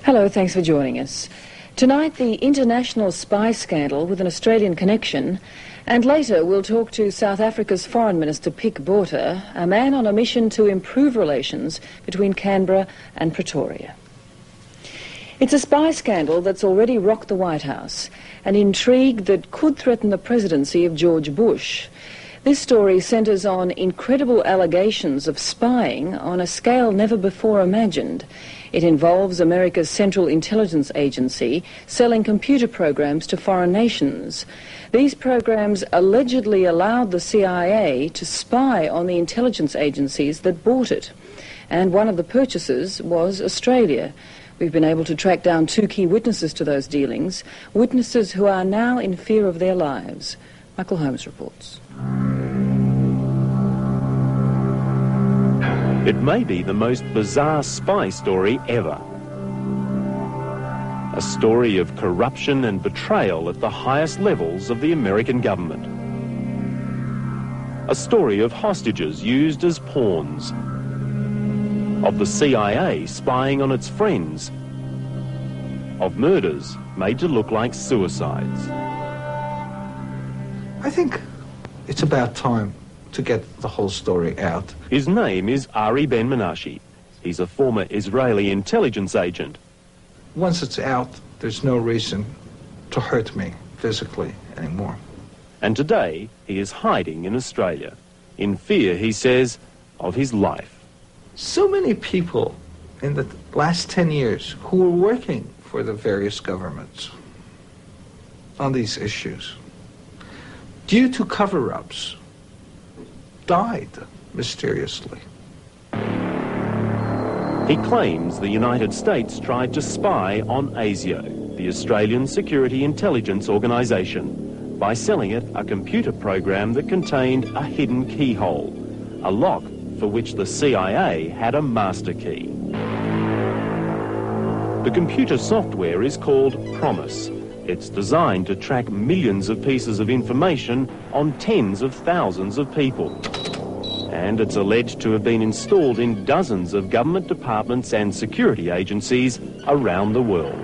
Hello, thanks for joining us. Tonight, the international spy scandal with an Australian connection, and later we'll talk to South Africa's Foreign Minister Pik Botha, a man on a mission to improve relations between Canberra and Pretoria. It's a spy scandal that's already rocked the White House, an intrigue that could threaten the presidency of George Bush. This story centres on incredible allegations of spying on a scale never before imagined. It involves America's Central Intelligence Agency selling computer programs to foreign nations. These programs allegedly allowed the CIA to spy on the intelligence agencies that bought it. And one of the purchasers was Australia. We've been able to track down two key witnesses to those dealings, witnesses who are now in fear of their lives. Michael Holmes reports. It may be the most bizarre spy story ever. A story of corruption and betrayal at the highest levels of the American government. A story of hostages used as pawns. Of the CIA spying on its friends. Of murders made to look like suicides. I think it's about time to get the whole story out. His name is Ari Ben-Menashe. He's a former Israeli intelligence agent. Once it's out, there's no reason to hurt me physically anymore. And today, he is hiding in Australia, in fear, he says, of his life. So many people in the last 10 years who were working for the various governments on these issues, due to cover-ups, died mysteriously. He claims the United States tried to spy on ASIO, the Australian Security Intelligence Organisation, by selling it a computer program that contained a hidden keyhole, a lock for which the CIA had a master key. The computer software is called Promis. It's designed to track millions of pieces of information on tens of thousands of people. And it's alleged to have been installed in dozens of government departments and security agencies around the world.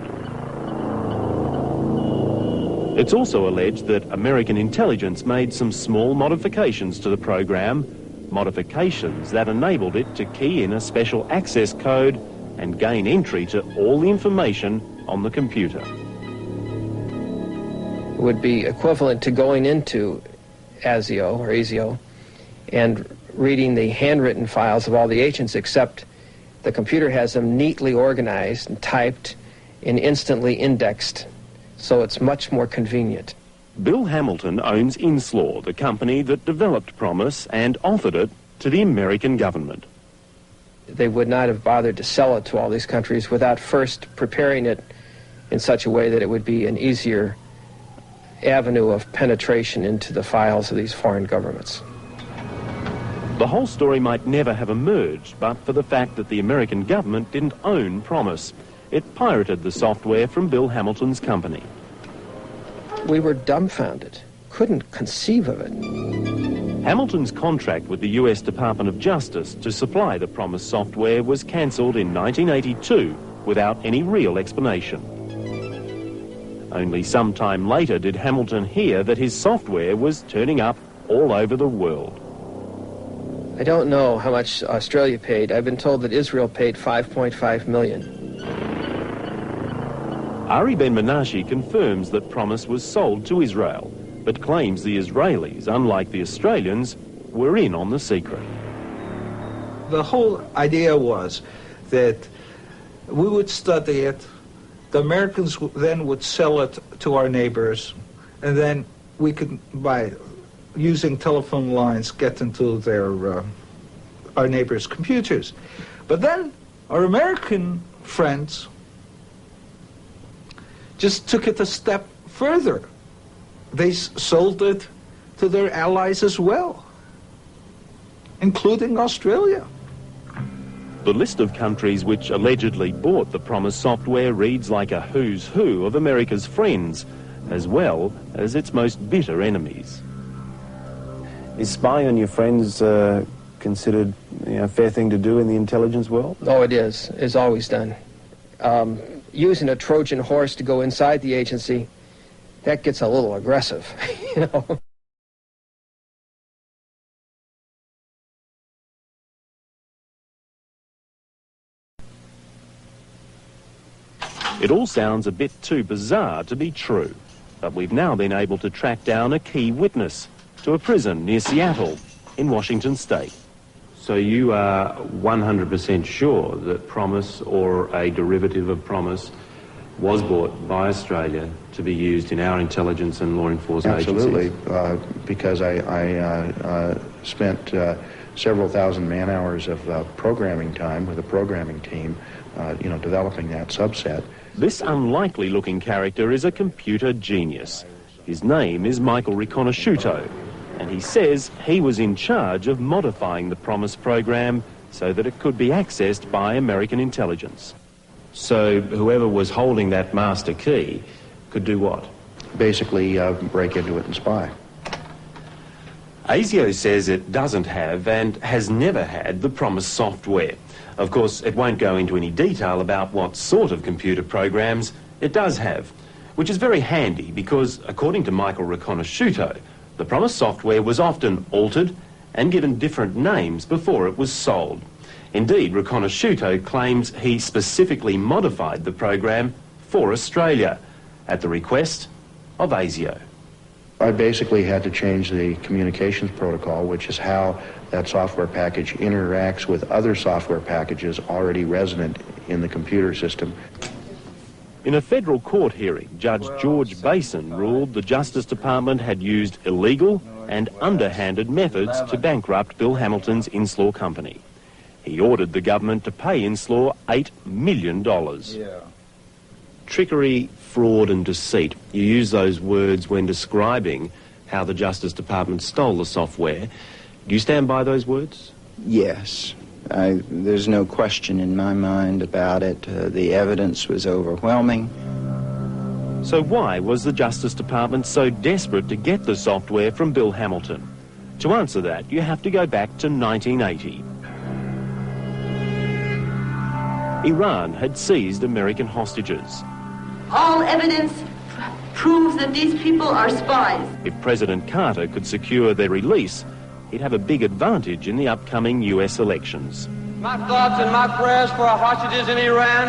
It's also alleged that American intelligence made some small modifications to the program, modifications that enabled it to key in a special access code and gain entry to all the information on the computer. Would be equivalent to going into ASIO and reading the handwritten files of all the agents, except the computer has them neatly organized and typed and instantly indexed, so it's much more convenient. Bill Hamilton owns Inslaw, the company that developed Promis and offered it to the American government. They would not have bothered to sell it to all these countries without first preparing it in such a way that it would be an easier avenue of penetration into the files of these foreign governments. The whole story might never have emerged but for the fact that the American government didn't own Promis. It pirated the software from Bill Hamilton's company. We were dumbfounded, couldn't conceive of it. Hamilton's contract with the US Department of Justice to supply the Promis software was cancelled in 1982 without any real explanation. Only some time later did Hamilton hear that his software was turning up all over the world. I don't know how much Australia paid. I've been told that Israel paid $5.5 million. Ari Ben-Menashe confirms that Promis was sold to Israel, but claims the Israelis, unlike the Australians, were in on the secret. The whole idea was that we would study it, the Americans then would sell it to our neighbors, and then we could, by using telephone lines, get into our neighbors' computers. But then our American friends just took it a step further. They sold it to their allies as well, including Australia. The list of countries which allegedly bought the Promis software reads like a who's who of America's friends, as well as its most bitter enemies. Is spying on your friends considered a fair thing to do in the intelligence world? Oh, it is. It's always done. using a Trojan horse to go inside the agency, that gets a little aggressive, you know. It all sounds a bit too bizarre to be true, but we've now been able to track down a key witness to a prison near Seattle in Washington state. So you are 100% sure that promis or a derivative of promis was bought by Australia to be used in our intelligence and law enforcement agencies? Absolutely, because I spent several thousand man-hours of programming time with a programming team, developing that subset. This unlikely-looking character is a computer genius. His name is Michael Riconosciuto, and he says he was in charge of modifying the promis program so that it could be accessed by American intelligence. So whoever was holding that master key could do what? Basically, break into it and spy. ASIO says it doesn't have and has never had the promis software. Of course, it won't go into any detail about what sort of computer programs it does have, which is very handy because, according to Michael Riconosciuto, the promis software was often altered and given different names before it was sold. Indeed, Riconosciuto claims he specifically modified the program for Australia at the request of ASIO. I basically had to change the communications protocol, which is how that software package interacts with other software packages already resident in the computer system. In a federal court hearing, Judge George Basin ruled the Justice Department had used illegal and underhanded methods to bankrupt Bill Hamilton's Inslaw company. He ordered the government to pay Inslaw $8 million. Trickery, fraud and deceit. You use those words when describing how the Justice Department stole the software. Do you stand by those words? Yes. There's no question in my mind about it. The evidence was overwhelming. So why was the Justice Department so desperate to get the software from Bill Hamilton? To answer that, you have to go back to 1980. Iran had seized American hostages. All evidence proves that these people are spies. If President Carter could secure their release, he'd have a big advantage in the upcoming US elections. My thoughts and my prayers for our hostages in Iran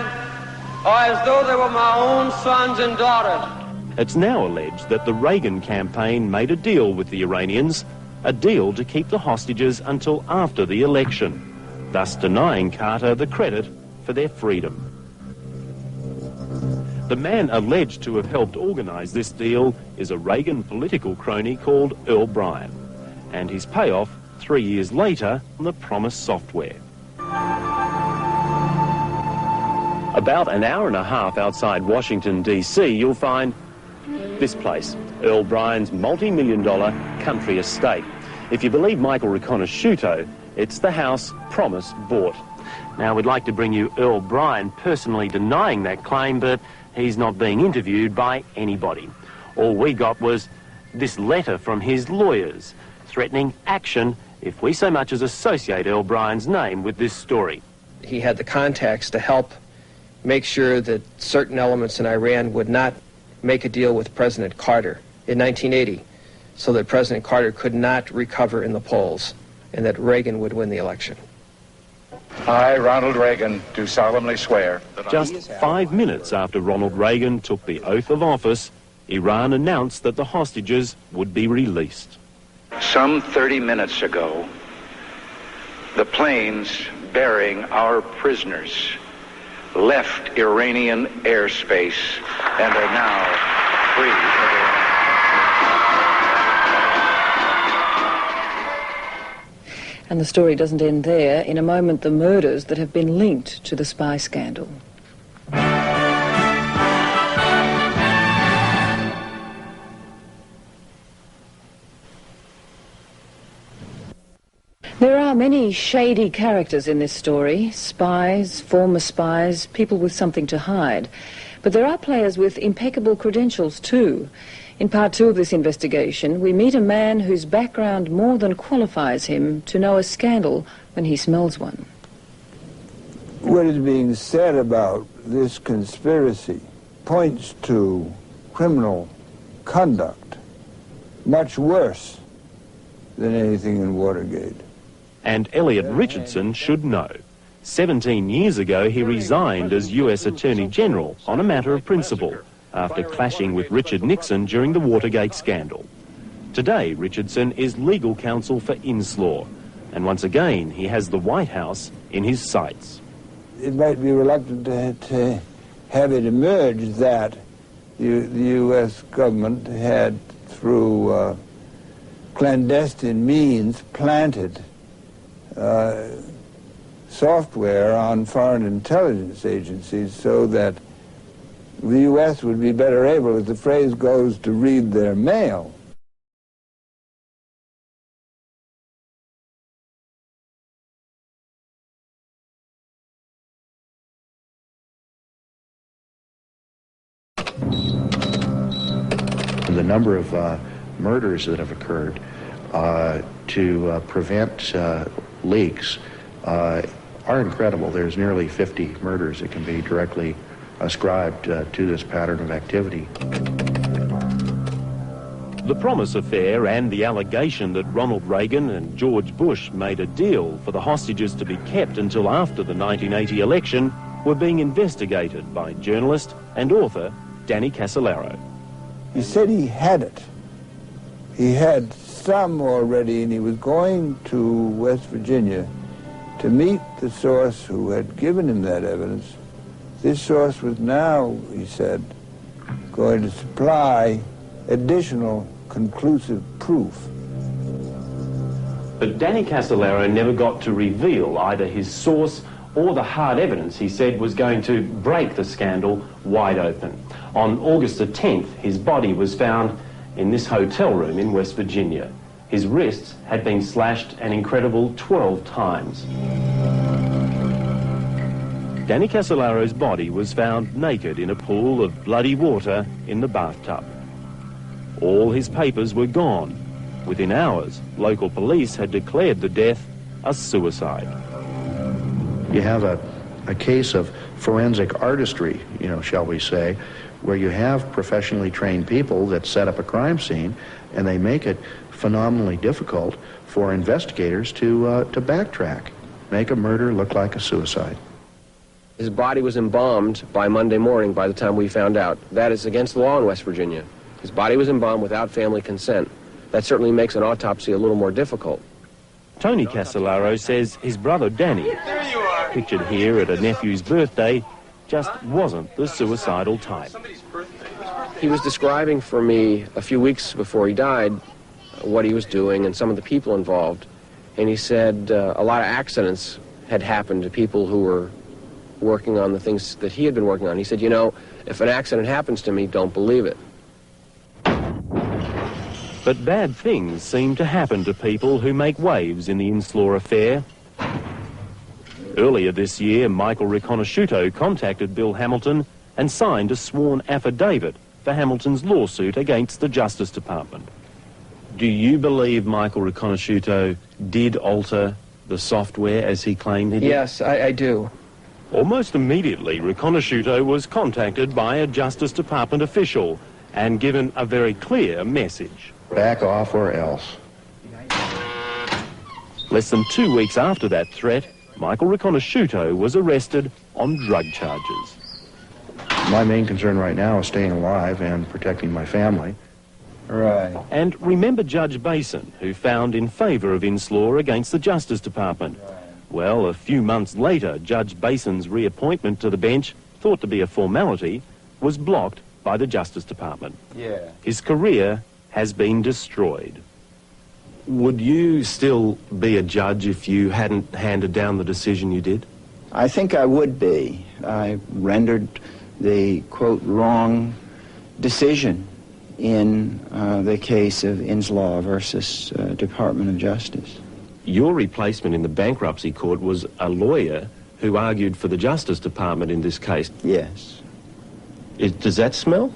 are as though they were my own sons and daughters. It's now alleged that the Reagan campaign made a deal with the Iranians, a deal to keep the hostages until after the election, thus denying Carter the credit for their freedom. The man alleged to have helped organise this deal is a Reagan political crony called Earl Bryan, and his payoff 3 years later on the promis software. About an hour and a half outside Washington, D.C., you'll find this place, Earl Bryan's multi-million-dollar country estate. If you believe Michael Riconosciuto, it's the house promis bought. Now, we'd like to bring you Earl Bryan personally denying that claim, but he's not being interviewed by anybody. All we got was this letter from his lawyers threatening action if we so much as associate Earl Bryan's name with this story. He had the contacts to help make sure that certain elements in Iran would not make a deal with President Carter in 1980 so that President Carter could not recover in the polls and that Reagan would win the election. I, Ronald Reagan, do solemnly swear that Just 5 minutes after Ronald Reagan took the oath of office, Iran announced that the hostages would be released. Some 30 minutes ago, the planes bearing our prisoners left Iranian airspace and are now free of Iran. And the story doesn't end there. In a moment, the murders that have been linked to the spy scandal. There are many shady characters in this story. Spies, former spies, people with something to hide. But there are players with impeccable credentials too. In part 2 of this investigation, we meet a man whose background more than qualifies him to know a scandal when he smells one. What is being said about this conspiracy points to criminal conduct much worse than anything in Watergate. And Elliot Richardson should know. 17 years ago, he resigned as US Attorney General on a matter of principle after clashing with Richard Nixon during the Watergate scandal. Today, Richardson is legal counsel for Inslaw, and once again, he has the White House in his sights. It might be reluctant to have it emerge that the U.S. government had, through clandestine means, planted software on foreign intelligence agencies so that the U.S. would be better able, as the phrase goes, to read their mail. The number of murders that have occurred to prevent leaks are incredible. There's nearly 50 murders that can be directly ascribed to this pattern of activity. The Promis Affair and the allegation that Ronald Reagan and George Bush made a deal for the hostages to be kept until after the 1980 election were being investigated by journalist and author Danny Casolaro. He said he had it. He had some already, and he was going to West Virginia to meet the source who had given him that evidence. This source was now, he said, going to supply additional conclusive proof. But Danny Casolaro never got to reveal either his source or the hard evidence he said was going to break the scandal wide open. On August the 10th, his body was found in this hotel room in West Virginia. His wrists had been slashed an incredible 12 times. Danny Casolaro's body was found naked in a pool of bloody water in the bathtub. All his papers were gone. Within hours, local police had declared the death a suicide. You have a case of forensic artistry, shall we say, where you have professionally trained people that set up a crime scene, and they make it phenomenally difficult for investigators to backtrack, make a murder look like a suicide. His body was embalmed by Monday morning by the time we found out. That is against the law in West Virginia. His body was embalmed without family consent. That certainly makes an autopsy a little more difficult. Tony Casolaro says his brother Danny, pictured here at a nephew's birthday, just wasn't the suicidal type. He was describing for me a few weeks before he died what he was doing and some of the people involved. And he said a lot of accidents had happened to people who were working on the things that he had been working on. He said, if an accident happens to me, don't believe it. But bad things seem to happen to people who make waves in the Inslaw Affair. Earlier this year, Michael Riconosciuto contacted Bill Hamilton and signed a sworn affidavit for Hamilton's lawsuit against the Justice Department. Do you believe Michael Riconosciuto did alter the software as he claimed he did? Yes, I do. Almost immediately, Riconosciuto was contacted by a Justice Department official and given a very clear message. Back off or else. Less than 2 weeks after that threat, Michael Riconosciuto was arrested on drug charges. My main concern right now is staying alive and protecting my family. Right. And remember Judge Basin, who found in favor of Inslaw against the Justice Department. Well, a few months later, Judge Basin's reappointment to the bench, thought to be a formality, was blocked by the Justice Department. Yeah. His career has been destroyed. Would you still be a judge if you hadn't handed down the decision you did? I think I would be. I rendered the, quote, wrong decision in the case of Inslaw versus Department of Justice. Your replacement in the bankruptcy court was a lawyer who argued for the Justice Department in this case. Yes. Does that smell?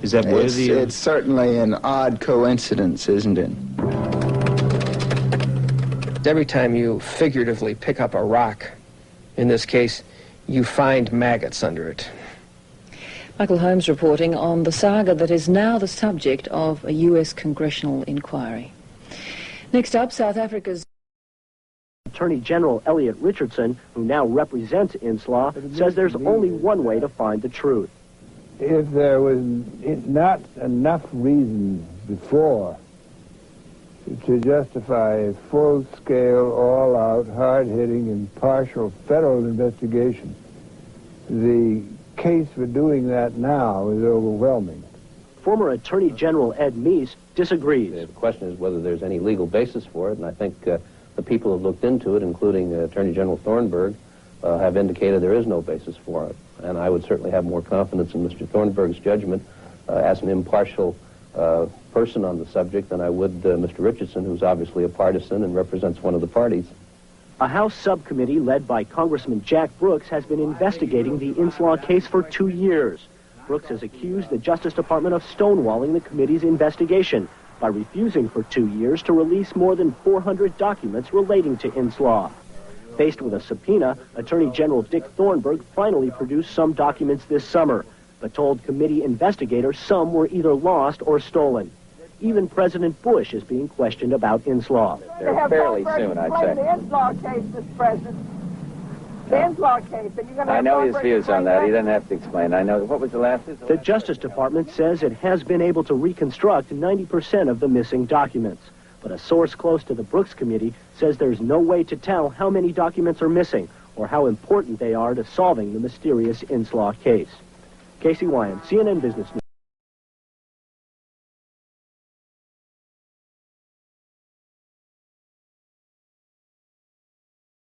Is that worthy of... It's certainly an odd coincidence, isn't it? every time you figuratively pick up a rock, in this case, you find maggots under it. Michael Holmes reporting on the saga that is now the subject of a U.S. congressional inquiry. Next up, South Africa's Attorney General Elliot Richardson, who now represents Inslaw, says there's only one way to find the truth. If there was not enough reason before to justify a full-scale, all-out, hard-hitting, impartial federal investigation, the case for doing that now is overwhelming. Former Attorney General Ed Meese disagrees. The question is whether there's any legal basis for it, and I think the people who have looked into it, including Attorney General Thornburg, have indicated there is no basis for it. And I would certainly have more confidence in Mr. Thornburg's judgment as an impartial person on the subject than I would Mr. Richardson, who's obviously a partisan and represents one of the parties. A House subcommittee led by Congressman Jack Brooks has been investigating the Inslaw case for 2 years. Brooks has accused the Justice Department of stonewalling the committee's investigation by refusing for 2 years to release more than 400 documents relating to Inslaw. Faced with a subpoena, Attorney General Dick Thornburg finally produced some documents this summer, but told committee investigators some were either lost or stolen. Even President Bush is being questioned about Inslaw. They're fairly soon, I'd say. The Inslaw case, Mr. President. The Inslaw case. And you're going to I know his views on that. He doesn't have to explain. I know. What was the last? The Justice Department says it has been able to reconstruct 90% of the missing documents. But a source close to the Brooks Committee says there's no way to tell how many documents are missing or how important they are to solving the mysterious Inslaw case. Casey Wyand, CNN Business News.